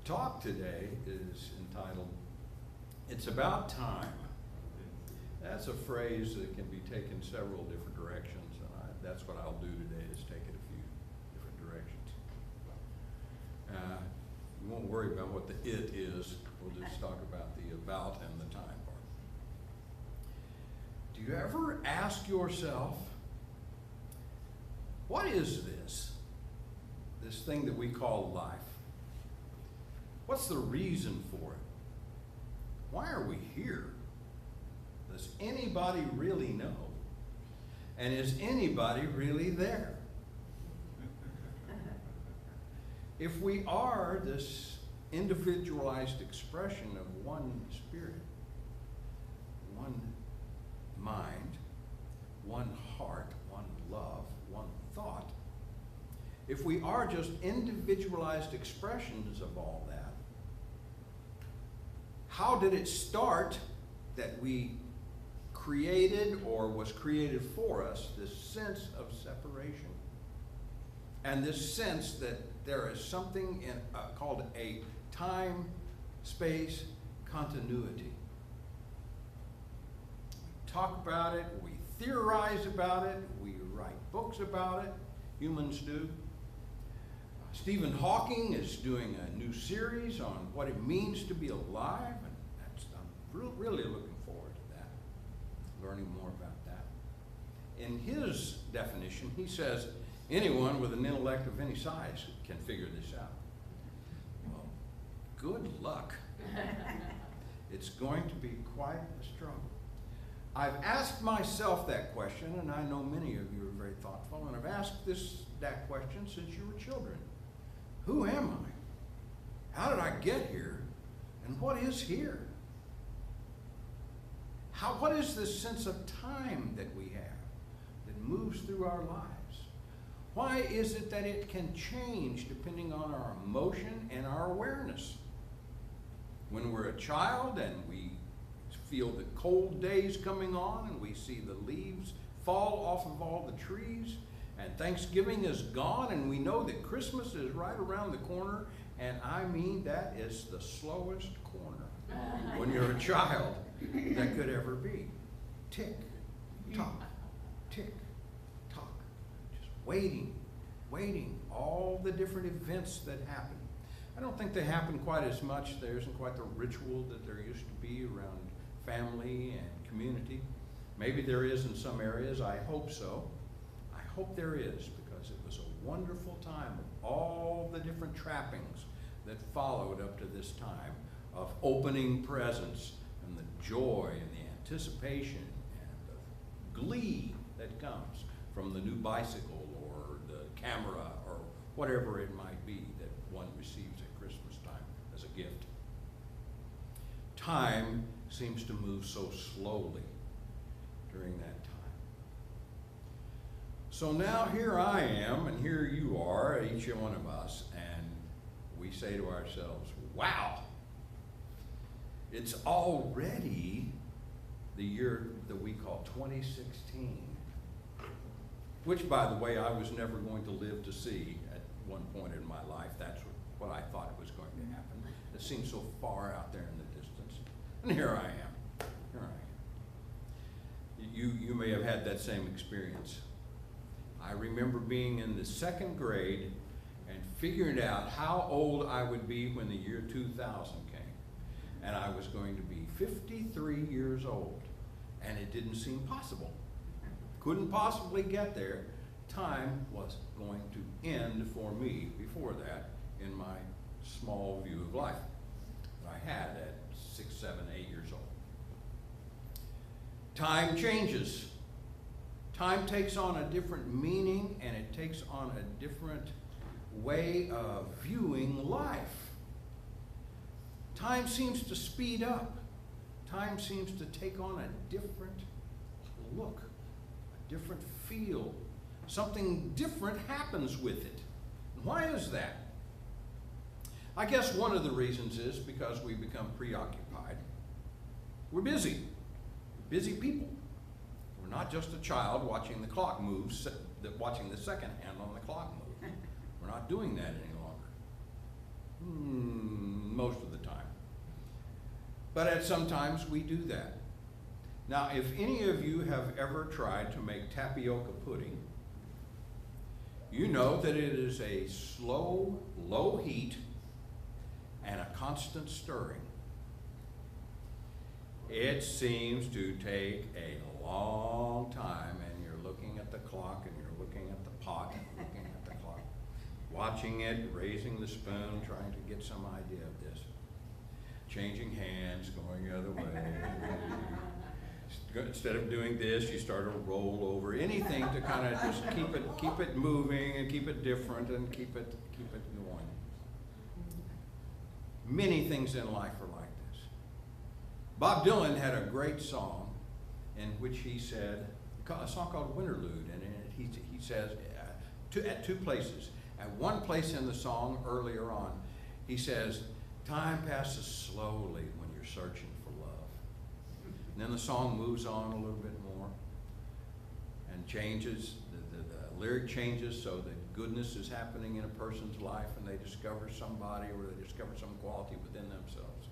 talk today is entitled, "It's About Time." That's a phrase that can be taken several different directions, and that's what I'll do today, is take it a few different directions. We won't worry about what the "it" is, we'll just talk about the "about" and the "time" part. Do you ever ask yourself, what is this thing that we call life? What's the reason for it? Why are we here? Does anybody really know? And is anybody really there? If we are this individualized expression of one spirit, one mind, one heart, one love, one thought, if we are just individualized expressions of all that, how did it start that we created or was created for us this sense of separation? And this sense that there is something called a time-space continuity. We talk about it, we theorize about it, we write books about it, humans do. Stephen Hawking is doing a new series on what it means to be alive, and I'm really looking forward to that, learning more about that. In his definition, he says anyone with an intellect of any size can figure this out. Well, good luck. It's going to be quite a struggle. I've asked myself that question, and I know many of you are very thoughtful, and I've asked that question since you were children. Who am I? How did I get here? And what is here? What is this sense of time that we have that moves through our lives? Why is it that it can change depending on our emotion and our awareness? When we're a child and we feel the cold days coming on and we see the leaves fall off of all the trees, and Thanksgiving is gone, and we know that Christmas is right around the corner, and I mean that is the slowest corner when you're a child that could ever be. Tick, tock, tick, tock. Just waiting, all the different events that happen. I don't think they happen quite as much. There isn't quite the ritual that there used to be around family and community. Maybe there is in some areas. I hope so. I hope there is, because it was a wonderful time of all the different trappings that followed up to this time of opening presents and the joy and the anticipation and the glee that comes from the new bicycle or the camera or whatever it might be that one receives at Christmas time as a gift. Time seems to move so slowly during that time. So now here I am, and here you are, each one of us, and we say to ourselves, wow, it's already the year that we call 2016, which, by the way, I was never going to live to see at one point in my life. That's what I thought was going to happen. It seemed so far out there in the distance. And here I am. You may have had that same experience. I remember being in the second grade and figuring out how old I would be when the year 2000 came. And I was going to be 53 years old. And it didn't seem possible. Couldn't possibly get there. Time was going to end for me before that in my small view of life that I had at 6, 7, 8 years old. Time changes. Time takes on a different meaning, and it takes on a different way of viewing life. Time seems to speed up. Time seems to take on a different look, a different feel. Something different happens with it. Why is that? I guess one of the reasons is because we become preoccupied. We're busy. Busy people. We're not just a child watching the clock move, watching the second hand on the clock move. We're not doing that any longer. Most of the time. But at sometimes we do that. Now, if any of you have ever tried to make tapioca pudding, you know that it is a slow, low heat and a constant stirring. It seems to take a long time, and you're looking at the clock, and you're looking at the pot, and looking at the clock, watching it, raising the spoon, trying to get some idea of this. Changing hands, going the other way. Instead of doing this, you start to roll over. Anything to kind of just keep it moving and keep it different and keep it going. Many things in life are like this. Bob Dylan had a great song in which he said, a song called Winterlude, and in it he says, at two places. At one place in the song earlier on, he says, time passes slowly when you're searching for love. And then the song moves on a little bit more and changes, the lyric changes so that goodness is happening in a person's life and they discover somebody or they discover some quality within themselves.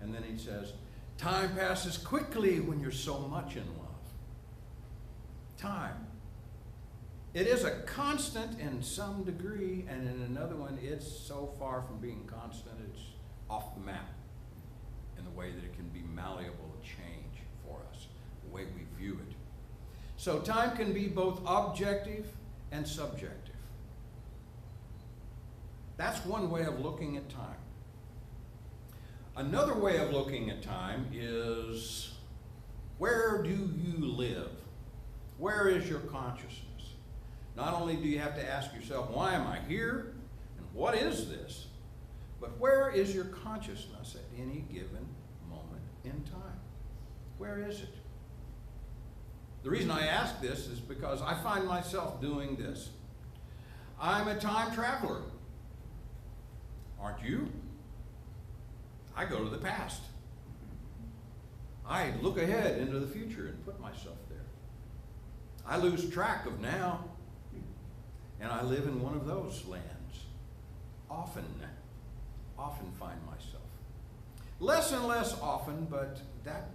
And then he says, time passes quickly when you're so much in love. Time. It is a constant in some degree, and in another one, it's so far from being constant, it's off the map in the way that it can be malleable to change for us, the way we view it. So time can be both objective and subjective. That's one way of looking at time. Another way of looking at time is, where do you live? Where is your consciousness? Not only do you have to ask yourself, why am I here? And what is this? But where is your consciousness at any given moment in time? Where is it? The reason I ask this is because I find myself doing this. I'm a time traveler. Aren't you? I go to the past. I look ahead into the future and put myself there. I lose track of now, and I live in one of those lands. Often find myself. Less and less often, but that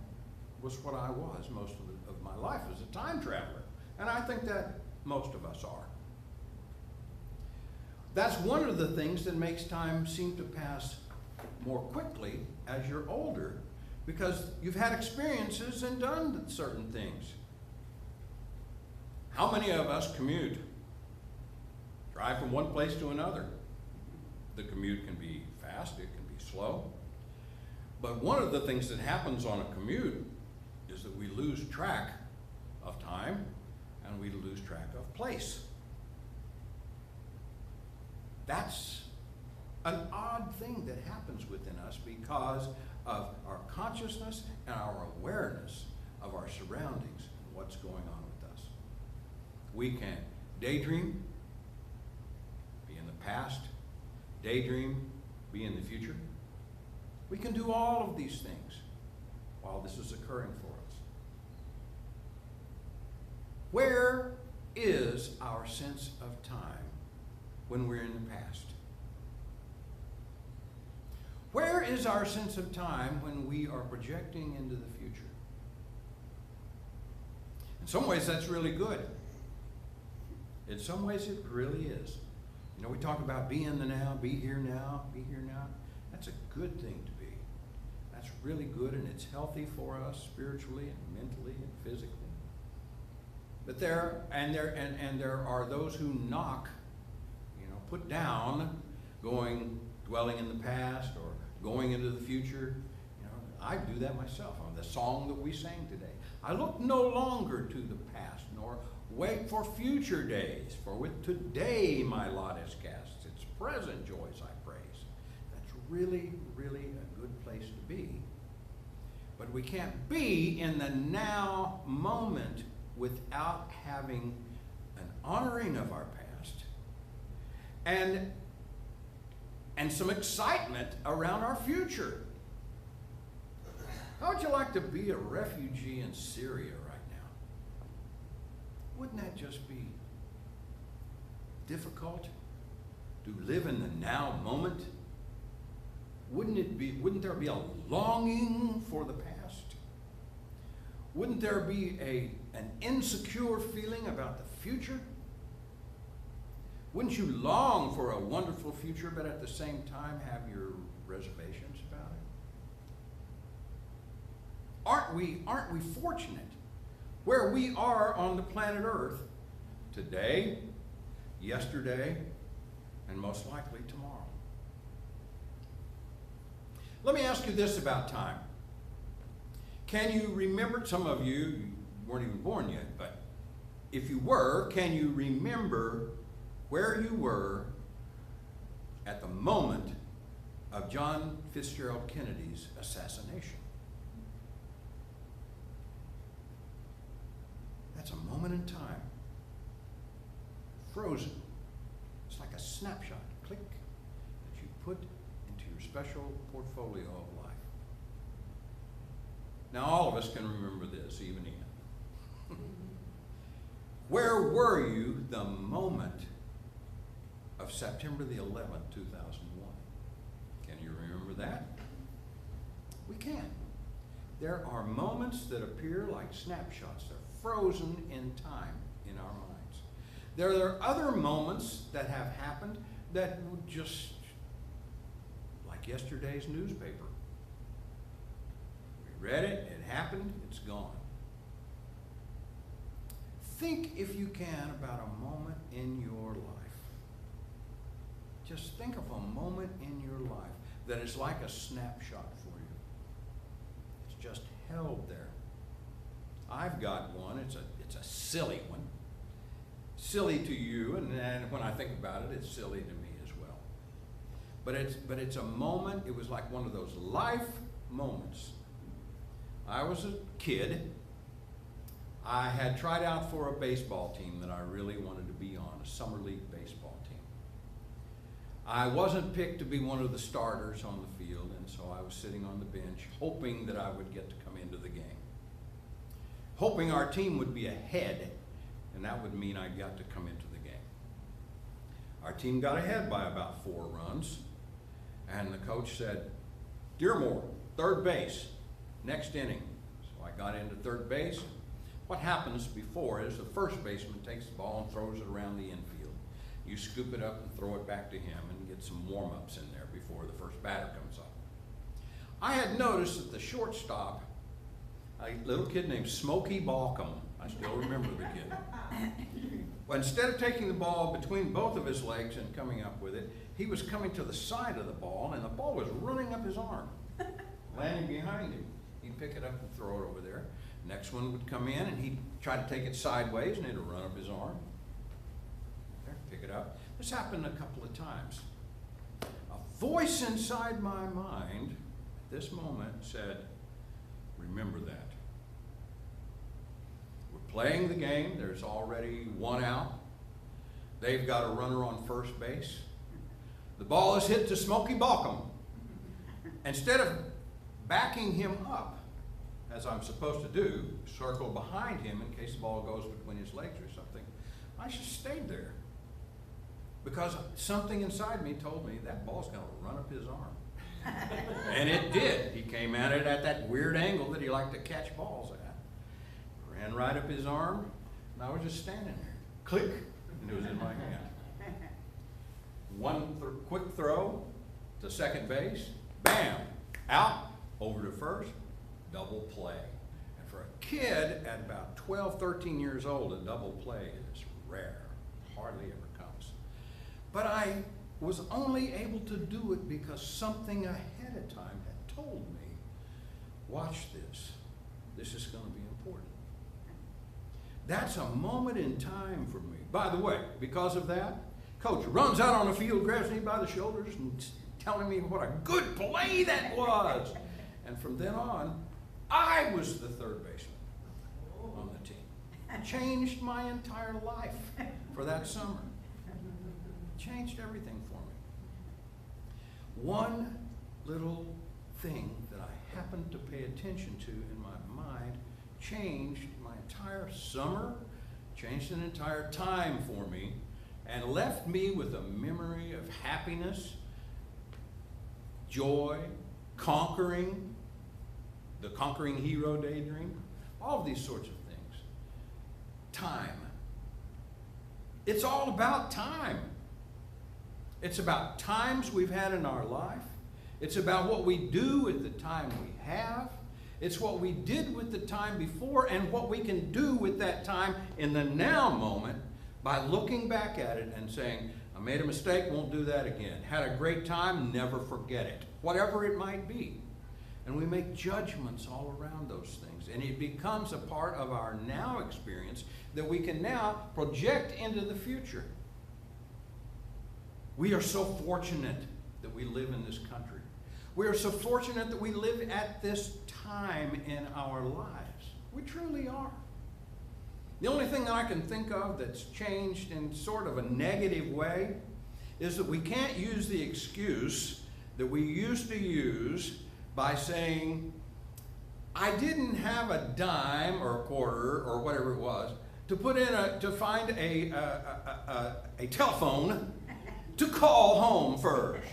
was what I was most of my life, as a time traveler. And I think that most of us are. That's one of the things that makes time seem to pass more quickly as you're older, because you've had experiences and done certain things. How many of us commute? Drive from one place to another. The commute can be fast, it can be slow. But one of the things that happens on a commute is that we lose track of time and we lose track of place. That's an odd thing that happens within us because of our consciousness and our awareness of our surroundings and what's going on with us. We can daydream, be in the past, daydream, be in the future. We can do all of these things while this is occurring for us. Where is our sense of time when we're in the past? Where is our sense of time when we are projecting into the future? In some ways, that's really good. In some ways, it really is. You know, we talk about be in the now, be here now, be here now. That's a good thing to be. That's really good, and it's healthy for us spiritually and mentally and physically. But there are those who knock, put down, dwelling in the past or going into the future. I do that myself. The song that we sang today. I look no longer to the past, nor wait for future days, for with today my lot is cast. It's present joys I praise. That's really, really a good place to be. But we can't be in the now moment without having an honoring of our past and some excitement around our future. How would you like to be a refugee in Syria right now? Wouldn't that just be difficult to live in the now moment Wouldn't there be a longing for the past? Wouldn't there be an insecure feeling about the future? Wouldn't you long for a wonderful future, but at the same time have your reservations about it? Aren't we fortunate where we are on the planet Earth today, yesterday, and most likely tomorrow? Let me ask you this about time. Can you remember, some of you weren't even born yet, but if you were, can you remember where you were at the moment of John Fitzgerald Kennedy's assassination? That's a moment in time. Frozen. It's like a snapshot, click, that you put into your special portfolio of life. Now all of us can remember this, even Ian. Where were you the moment of September the 11th, 2001? Can you remember that? We can. There are moments that appear like snapshots. They're frozen in time in our minds. There are other moments that have happened that would just, like yesterday's newspaper. We read it, it happened, it's gone. Think, if you can, about a moment in your life. Just think of a moment in your life that is like a snapshot for you. It's just held there. I've got one. It's a silly one. Silly to you, and when I think about it, it's silly to me as well. But it's a moment. It was like one of those life moments. I was a kid. I had tried out for a baseball team that I really wanted to be on, a summer league baseball team. I wasn't picked to be one of the starters on the field, and so I was sitting on the bench hoping that I would get to come into the game. Hoping our team would be ahead, and that would mean I got to come into the game. Our team got ahead by about 4 runs, and the coach said, "Dearmore, third base, next inning." So I got into third base. What happens before is the first baseman takes the ball and throws it around the infield. You scoop it up and throw it back to him and get some warm-ups in there before the first batter comes up. I had noticed that the shortstop, a little kid named Smokey Balcom, I still remember the kid. Well, instead of taking the ball between both of his legs and coming up with it, he was coming to the side of the ball, and the ball was running up his arm, landing behind him. He'd pick it up and throw it over there. Next one would come in, and he'd try to take it sideways, and it'd run up his arm. There, pick it up. This happened a couple of times. A voice inside my mind at this moment said, "Remember that. We're playing the game. There's already 1 out. They've got a runner on first base. The ball is hit to Smokey Balcom. Instead of backing him up, as I'm supposed to do, circle behind him in case the ball goes between his legs or something, I just stayed there. Because something inside me told me that ball's going to run up his arm." And it did. He came at it at that weird angle that he liked to catch balls at. Ran right up his arm, and I was just standing there. Click, and it was in my hand. One quick throw to second base, bam, out, over to first, double play. And for a kid at about 12, 13 years old, a double play is rare, hardly ever comes. But I was only able to do it because something ahead of time had told me, watch this. This is going to be important. That's a moment in time for me. By the way, because of that, coach runs out on the field, grabs me by the shoulders and telling me what a good play that was. And from then on, I was the third baseman on the team. Changed my entire life for that summer. Changed everything for me. One little thing that I happened to pay attention to in my mind changed my entire summer, changed an entire time for me, and left me with a memory of happiness, joy, conquering, the conquering hero daydream, all of these sorts of things. Time. It's all about time. It's about times we've had in our life. It's about what we do with the time we have. It's what we did with the time before and what we can do with that time in the now moment by looking back at it and saying, I made a mistake, won't do that again. Had a great time, never forget it. Whatever it might be. And we make judgments all around those things. And it becomes a part of our now experience that we can now project into the future. We are so fortunate that we live in this country. We are so fortunate that we live at this time in our lives. We truly are. The only thing that I can think of that's changed in sort of a negative way is that we can't use the excuse that we used to use by saying, I didn't have a dime or a quarter or whatever it was to put in to find a telephone to call home first.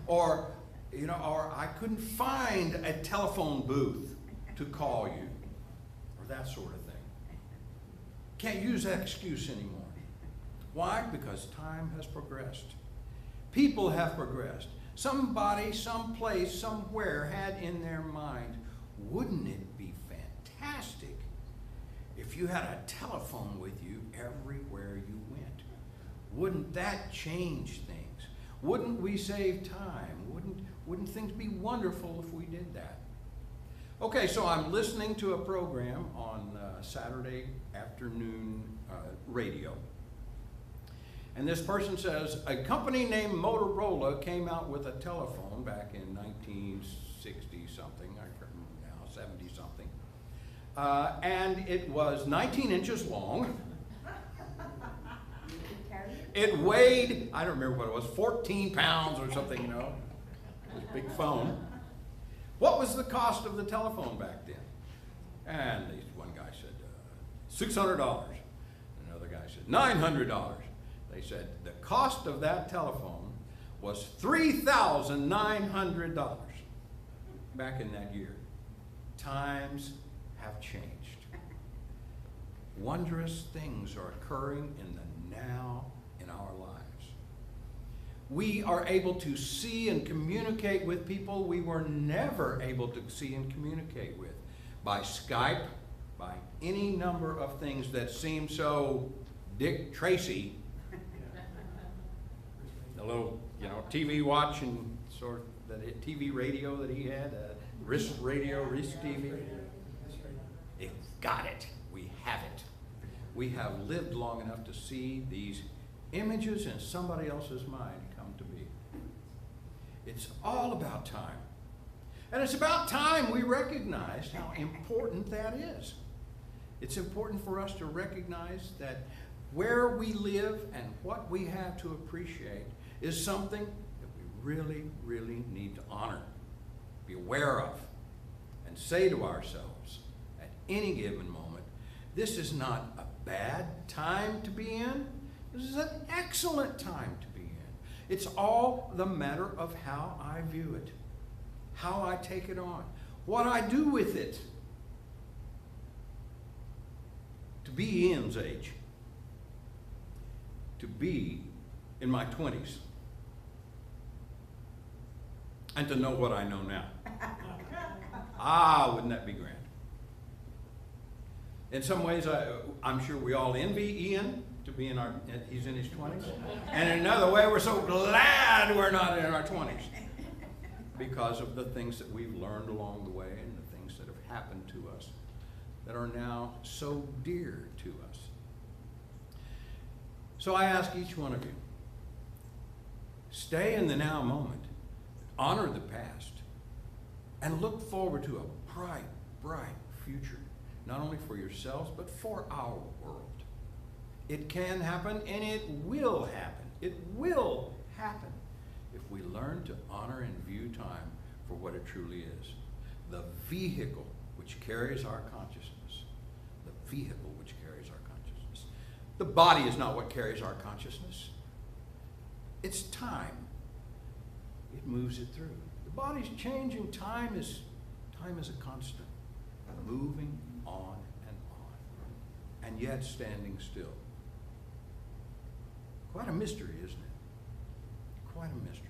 Or I couldn't find a telephone booth to call you, or that sort of thing. Can't use that excuse anymore. Why? Because time has progressed. People have progressed. Somebody, someplace, somewhere had in their mind, wouldn't it be fantastic if you had a telephone with you everywhere you went? Wouldn't that change things? Wouldn't we save time? Wouldn't things be wonderful if we did that? Okay, so I'm listening to a program on Saturday afternoon radio. And this person says, a company named Motorola came out with a telephone back in 1960-something, I can't remember now, 70-something. And it was 19 inches long. It weighed, I don't remember what it was, 14 pounds or something, It was a big phone. What was the cost of the telephone back then? And one guy said, $600. Another guy said, $900. They said the cost of that telephone was $3,900 back in that year. Times have changed. Wondrous things are occurring in the now in our lives. We are able to see and communicate with people we were never able to see and communicate with by Skype, by any number of things that seem so Dick Tracy. The little, TV watch and sort of that TV radio that he had, wrist radio, wrist TV. It got it. We have it. We have lived long enough to see these images in somebody else's mind come to be. It's all about time. And it's about time we recognize how important that is. It's important for us to recognize that where we live and what we have to appreciate is something that we really, really need to honor, be aware of, and say to ourselves at any given moment, this is not a bad time to be in. This is an excellent time to be in. It's all the matter of how I view it, how I take it on, what I do with it. To be Ian's age, to be in my 20s, and to know what I know now. Wouldn't that be grand? In some ways, I'm sure we all envy Ian to be he's in his 20s. And in another way, we're so glad we're not in our 20s because of the things that we've learned along the way and the things that have happened to us that are now so dear to us. So I ask each one of you, stay in the now moment, honor the past, and look forward to a bright, bright future, not only for yourselves, but for our world. It can happen, and it will happen. It will happen if we learn to honor and view time for what it truly is. The vehicle which carries our consciousness. The vehicle which carries our consciousness. The body is not what carries our consciousness. It's time. it moves it through. The body's changing. Time is a constant, moving on, and yet standing still. Quite a mystery, isn't it? Quite a mystery.